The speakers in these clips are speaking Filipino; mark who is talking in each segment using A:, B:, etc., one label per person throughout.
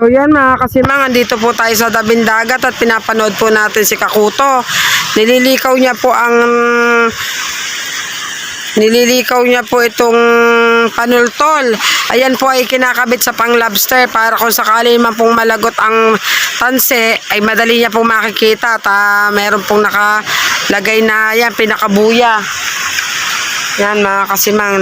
A: So yan mga kasimang, andito po tayo sa tabing dagat at pinapanood po natin si Kakuto. Nililikaw niya po itong panultol. Ayan po ay kinakabit sa pang lobster para kung sakali man pong malagot ang tanse ay madali niya pong makikita at meron pong nakalagay na yan pinakabuya. Yan mga kasimang,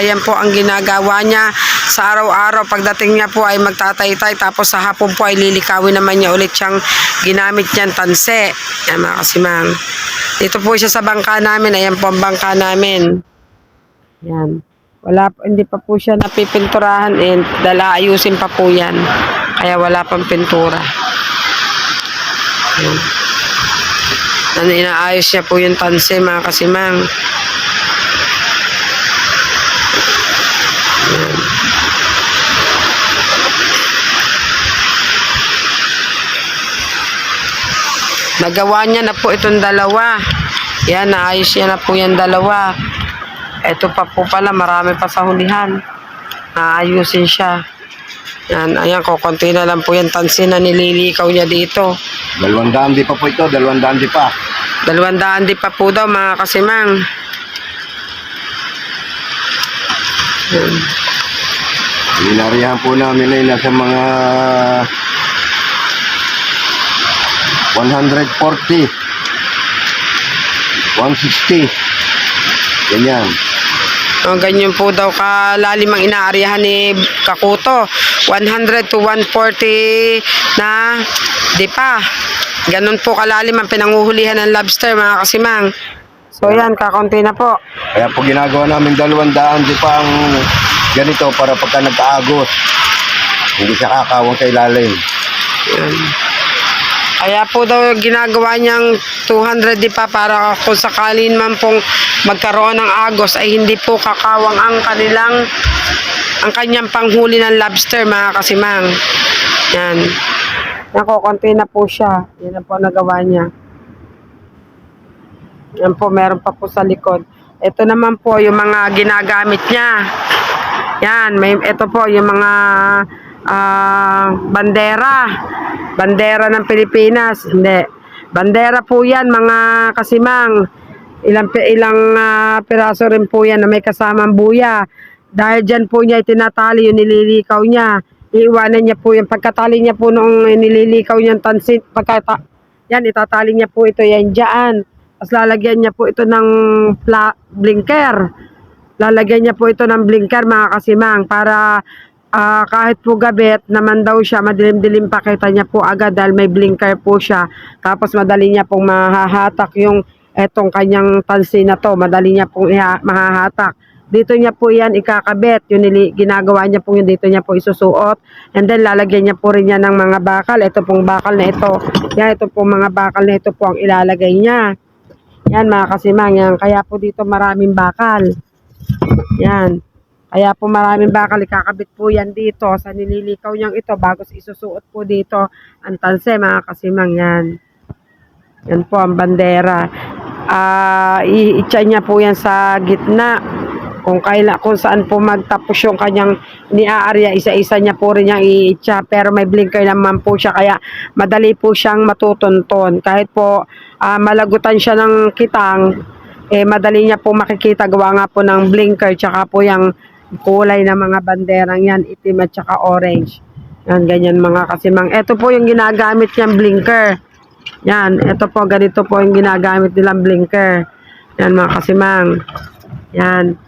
A: yan po ang ginagawa niya sa araw-araw. Pagdating niya po ay magtataytay, tapos sa hapon po ay lilikawin naman niya ulit siyang ginamit niyang tanse. Yan mga kasimang. Dito po siya sa bangka namin. Ayan po ang bangka namin. Yan. Hindi pa po siya napipinturahan and ayusin pa po yan. Kaya wala pang pintura. Yan. Inaayos niya po yung tanse mga kasimang. Nagawa niya na po itong dalawa. Yan, naayos niya na po yung dalawa. Ito pa po pala, marami pa sa hulihan. Naayusin siya. Yan, ayan, kukunti na lang po yung tansin na nililikaw niya dito.
B: 200 di pa po ito, 200 di pa.
A: 200 di pa po daw mga kasimang. Yan.
B: Linarihan po namin ay nasa mga 140, 160, ganyan.
A: Ganyan po daw kalalim ang inaaryahan ni Kakuto. 100 to 140 na di pa. Ganun po kalalim ang pinanguhulihan ng lobster mga kasimang. So yan, kakaunti na po.
B: Kaya po ginagawa namin 200 di pa ang ganito para pagka nagkaagos hindi siya kakawang sa ilalim.
A: Yan. Kaya po daw ginagawa niyang 200 di pa para kung sakalin man pong magkaroon ng agos ay hindi po kakawang ang kanyang panghuli ng lobster mga kasimang. Yan. Nakukunti na po siya. Yan na po nagawa niya. Yan po, meron pa po sa likod. Ito naman po yung mga ginagamit niya. Yan, ito po yung mga bandera ng Pilipinas. Hindi. Bandera po yan mga kasimang. Ilang piraso rin po yan na may kasamang buya. Dahil dyan po niya itinatali yung nililikaw niya. Iiwanan niya po yung pagkatali niya po nung nililikaw niyang tansit. Yan, itatali niya po ito yan dyan. Tapos lalagyan niya po ito ng blinker. Lalagyan niya po ito ng blinker mga kasimang para kahit po gabit naman daw siya, madilim-dilim pa kita niya po agad dahil may blinker po siya. Tapos madali niya pong mahahatak yung etong kanyang tansi na to. Madali niya pong mahahatak. Dito niya po yan ikakabit. Yung ginagawa niya po yun, dito niya po isusuot. And then lalagyan niya po rin yan ng mga bakal. Ito pong bakal na ito. Yan, ito pong mga bakal na ito po ang ilalagay niya. Yan mga kasimang. Yan. Kaya po dito maraming bakal. Yan. Kaya po maraming bakal, ikakabit po yan dito sa nililikaw niyang ito bago isusuot po dito ang tanse mga kasimang. Yan. Yan po ang bandera. Iitsa niya po yan sa gitna. Kung saan po magtapos yung kanyang niaarya, isa-isa niya po rin yung iitsa. Pero may blinker naman po siya kaya madali po siyang matutunton. Kahit po malagutan siya ng kitang, madali niya po makikita gawa nga po ng blinker tsaka po yung kulay ng mga banderang yan, itim at tsaka orange. Yan, ganyan mga kasimang. Ito po yung ginagamit niyang blinker. Yan, ito po, ganito po yung ginagamit nilang blinker. Yan mga kasimang. Yan.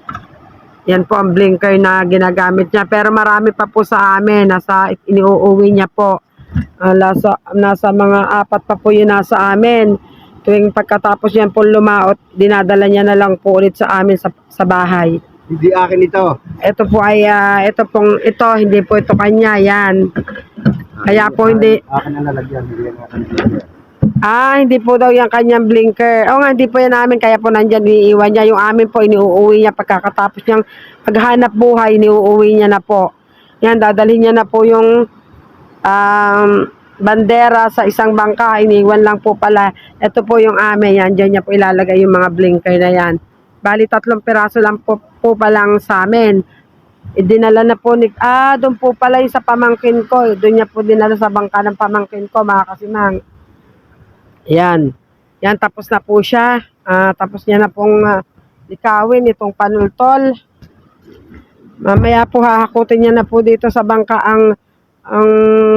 A: Yan po ang blinker na ginagamit niya. Pero marami pa po sa amin. Iniuuwi niya po. Nasa mga 4 pa po yun nasa amin. Tuwing pagkatapos yan po lumaot, dinadala niya na lang po ulit sa amin sa bahay.
B: Hindi akin ito.
A: Ito po ay, hindi po ito kanya, yan. Kaya po hindi.
B: Akin na nalagyan, hindi yan akin.
A: Hindi po daw yung kanyang blinker. Nga, hindi po yan namin, kaya po nandyan iniiwan niya. Yung amin po, iniuuwi niya pagkatapos niyang paghanap buhay, iniuuwi niya na po. Yan, dadalhin niya na po yung bandera sa isang bangka, iniwan lang po pala. Ito po yung amin, yan, dyan niya po ilalagay yung mga blinker na yan. Bali, 3 piraso lang po pa lang sa amin. Idinala na po doon po pala yung sa pamangkin ko. Doon niya po dinala sa bangka ng pamangkin ko, mga kasimang. Yan. Yan, tapos na po siya. Tapos niya na pong likawin itong panultol. Mamaya po hahakutin niya na po dito sa bangka ang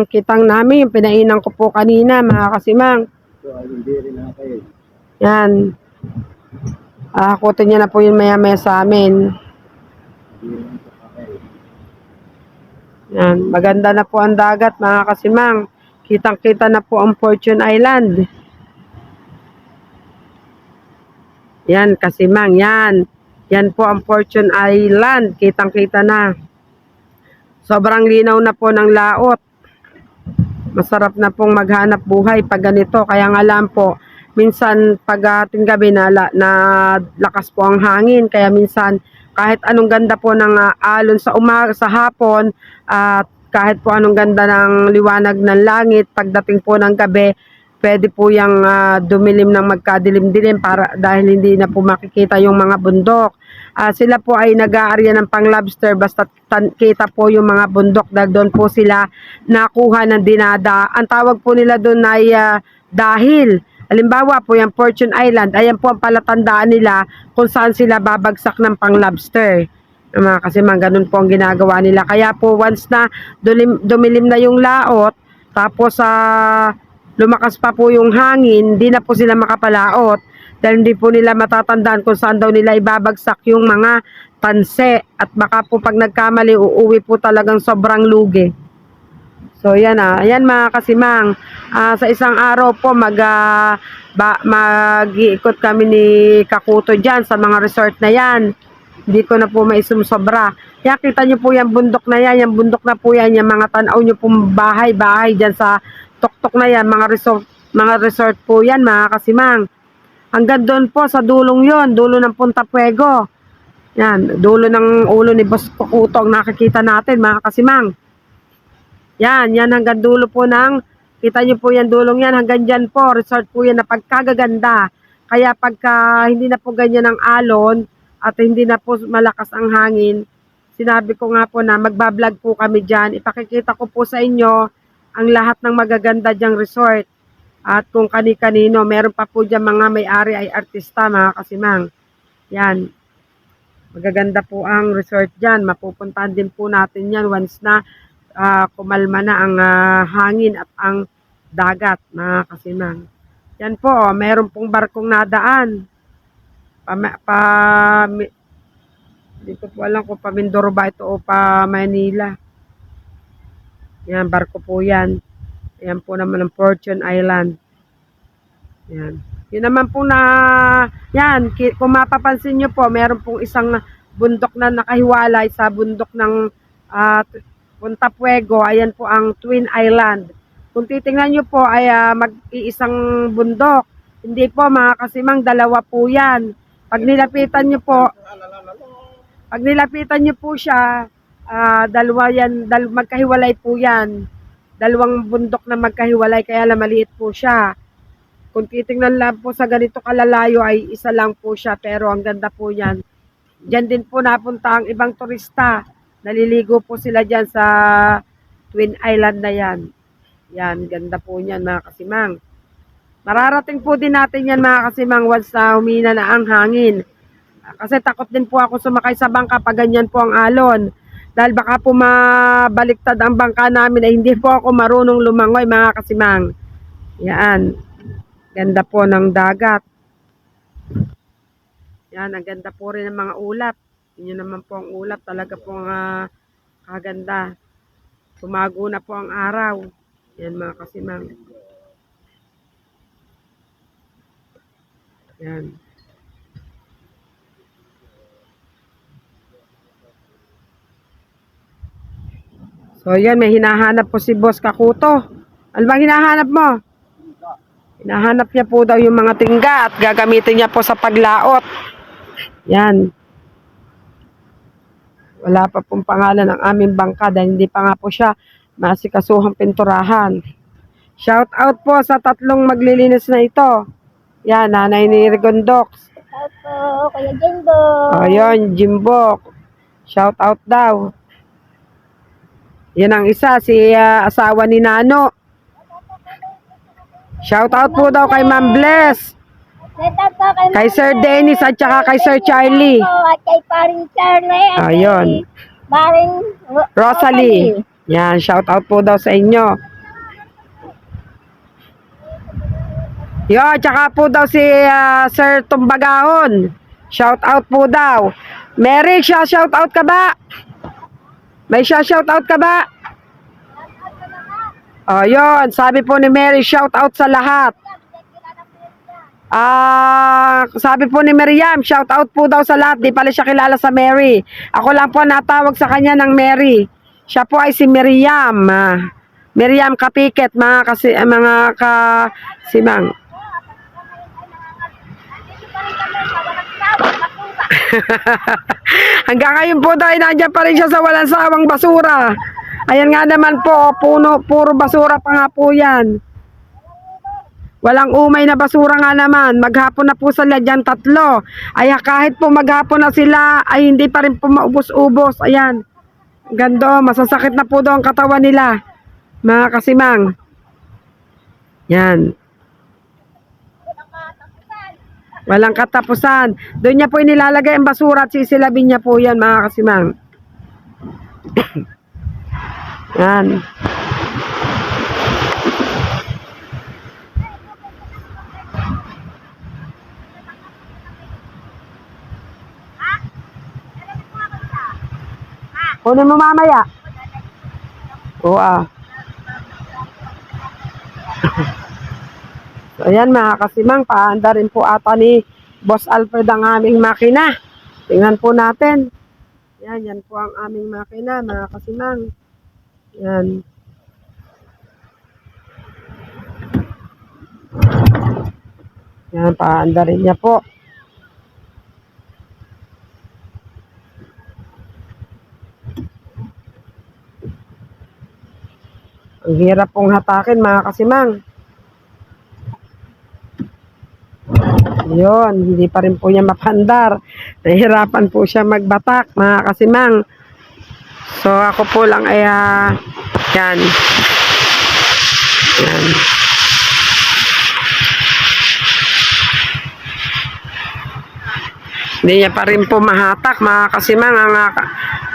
A: kitang namin, yung pinainan ko po kanina, mga kasimang. Yan. Hahakutin niya na po yun maya-maya sa amin. Yan, maganda na po ang dagat, mga kasimang. Kitang-kita na po ang Fortune Island. Yan, kasimang, yan. Yan po ang Fortune Island. Kitang-kita na. Sobrang linaw na po ng laot. Masarap na pong maghanap buhay pag ganito. Kaya nga lang po, minsan pag ating gabi na lakas po ang hangin. Kaya minsan kahit anong ganda po ng alon sa umaga, sa hapon, at kahit po anong ganda ng liwanag ng langit, pagdating po ng gabi, pwede po yung dumilim ng magkadilim-dilim dahil hindi na po makikita yung mga bundok. Sila po ay nag-aarya ng pang-lobster basta kita po yung mga bundok dahil doon po sila nakuha ng dinada. Ang tawag po nila doon ay dahil. Halimbawa po yung Fortune Island, ayan po ang palatandaan nila kung saan sila babagsak ng pang-lobster. Kasi ganun po ang ginagawa nila. Kaya po once na dumilim na yung laot, tapos lumakas pa po yung hangin, hindi na po sila makapalaot dahil hindi po nila matatandaan kung saan daw nila ibabagsak yung mga tanse. At baka po pag nagkamali, uuwi po talagang sobrang lugi. So yan ayan mga kasimang, sa isang araw po mag-iikot kami ni Kakuto dyan sa mga resort na yan. Hindi ko na po maisumsobra. Kaya kita nyo po yung bundok na yan, yung bundok na po yan, yung mga tanaw nyo pong bahay-bahay dyan sa tuktok na yan, mga resort po yan mga kasimang. Hanggang doon po sa dulong yon, dulo ng Punta Puego. Yan, dulo ng ulo ni Boss Kakuto ang nakikita natin mga kasimang. Yan hanggang dulo po kita nyo po yan, dulong yan, hanggang dyan po, resort po yan na pagkagaganda. Kaya pagka hindi na po ganyan ang alon, at hindi na po malakas ang hangin, sinabi ko nga po na magbablog po kami dyan. Ipakikita ko po sa inyo ang lahat ng magaganda dyang resort. At kung kani-kanino, meron pa po dyan mga may-ari ay artista, mga kasimang. Yan. Magaganda po ang resort dyan. Mapupuntahan din po natin yan once na kumalma na ang hangin at ang dagat, mga kasimang. Yan po, meron pong barkong nadaan. Hindi ko po alam kung pa Mindoro ba ito o pa Manila. Yan, barko po yan. Yan po naman ang Fortune Island. Yan. Yun naman po yan, kung mapapansin nyo po, meron pong isang bundok na nakahiwalay sa bundok ng Punta Puego. Ayan po ang Twin Island. Kung titingnan nyo po ay mag-iisang bundok. Hindi po mga kasimang, dalawa po yan. Pag nilapitan nyo po siya, dalawa yan, magkahiwalay po yan. Dalawang bundok na magkahiwalay, kaya maliit po siya. Kung titingnan lang po sa ganito kalalayo ay isa lang po siya, pero ang ganda po yan. Diyan din po napunta ang ibang turista. Naliligo po sila dyan sa Twin Island na yan. Yan, ganda po niyan mga kasimang. Mararating po din natin yan mga kasimang once na humina na ang hangin. Kasi takot din po ako sumakay sa bangka pag ganyan po ang alon. Dahil baka po mabaliktad ang bangka namin ay hindi po ako marunong lumangoy mga kasimang. Yan. Ganda po ng dagat. Yan, ang ganda po rin ng mga ulap. Yun naman po ang ulap. Talaga po kaganda. Tumago na po ang araw. Yan mga kasimang. Yan. So yan, may hinahanap po si Boss Kakuto. Ano bang hinahanap mo? Hinahanap niya po daw yung mga tingga at gagamitin niya po sa paglaot. Yan. Wala pa pong pangalan ng aming bangka dahil hindi pa nga po siya masikasuhang pinturahan. Shout out po sa tatlong maglilinis na ito. Yan, nanay ni Rigondox.
C: Opo, Kuya Jimbo.
A: Ayun, Jimbo. Shout out daw. Yan ang isa, si asawa ni Nano. Shout out po daw kay Ma'am Bless, kay Sir Dennis at saka kay Sir Charlie.
C: At kay paring Charlie. At
A: Ayun.
C: kay paring
A: Rosalie. Yan, shout out po daw sa inyo. Yo, tsaka po daw si Sir Tumbagahon. Shout out po daw. Mary, shout out ka ba? May shout out ka ba? Oh, yun. Sabi po ni Mary, shout out sa lahat. Sabi po ni Miriam, shout out po daw sa lahat. Di pala siya kilala sa Mary. Ako lang po natawag sa kanya ng Mary. Siya po ay si Miriam. Miriam Kapiket, mga kasimang. Hanggang ngayon po dahil nandiyan pa rin siya sa walang sawang basura. Ayan nga naman po, puro basura pa nga po yan. Walang umay na basura nga naman. Maghapon na po sila dyan 3. Ay kahit po maghapon na sila, ay hindi pa rin po maubos-ubos. Ayan. Gando, masasakit na po daw ang katawan nila. Mga kasimang. Yan. Walang katapusan. Doon niya po inilalagay ang basura at sisilabin niya po yan, mga kasimang. Yan. Kunin mo mamaya. Oo So, ayan mga kasimang, paanda rin po ata ni Boss Alfred ang aming makina. Tingnan po natin. Yan po ang aming makina, mga kasimang. Yan. Yan, paanda rin niya po. Ang hirap pong hatakin, mga kasimang. Yun, hindi pa rin po niya mapandar. Nahihirapan po siya magbatak, mga kasimang. So, ako po lang ay, yan. Yan. Hindi niya pa rin po mahatak, mga kasimang. Ang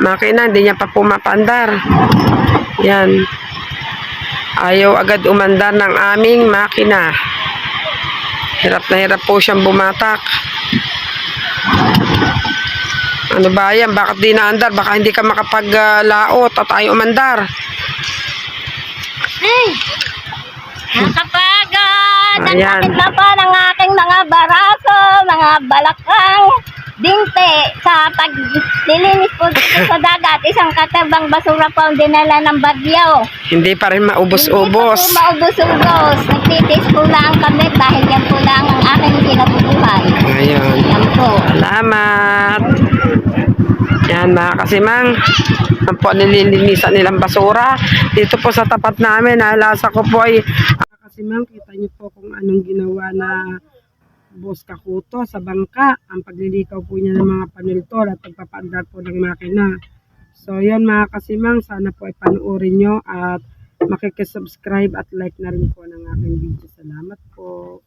A: makina, hindi niya pa po mapandar. Yan. Ayaw agad umandar ng aming makina. Hirap na hirap po siyang bumatak. Ano ba yan? Bakit di naandar? Baka hindi ka makapaglaot at ayaw umandar.
C: Nakapagod ang
A: Ayan.
C: aking lapa ng aking mga baraso, mga balakang, dinte sa paglilinis po dito sa dagat. Isang katabang basura po ang dinala ng bagyo.
A: Hindi pa rin maubos-ubos.
C: Hindi po maubos-ubos. Nagtitis po lang kami dahil yan po lang ang aking kinabubuhay.
A: Ayun.
C: Yan po.
A: Salamat. Yan mga kasimang. Ang po nililinisan nilang basura. Dito po sa tapat namin. Naalasa ko po ay kasimang, kita niyo po kung anong ginawa na Boss Kakuto sa bangka. Ang paglilikaw po niya ng mga panultor at pagpapaandar po ng makina. So yan mga kasimang, sana po ay panoorin nyo at makikisubscribe at like na rin po ng aking video. Salamat po.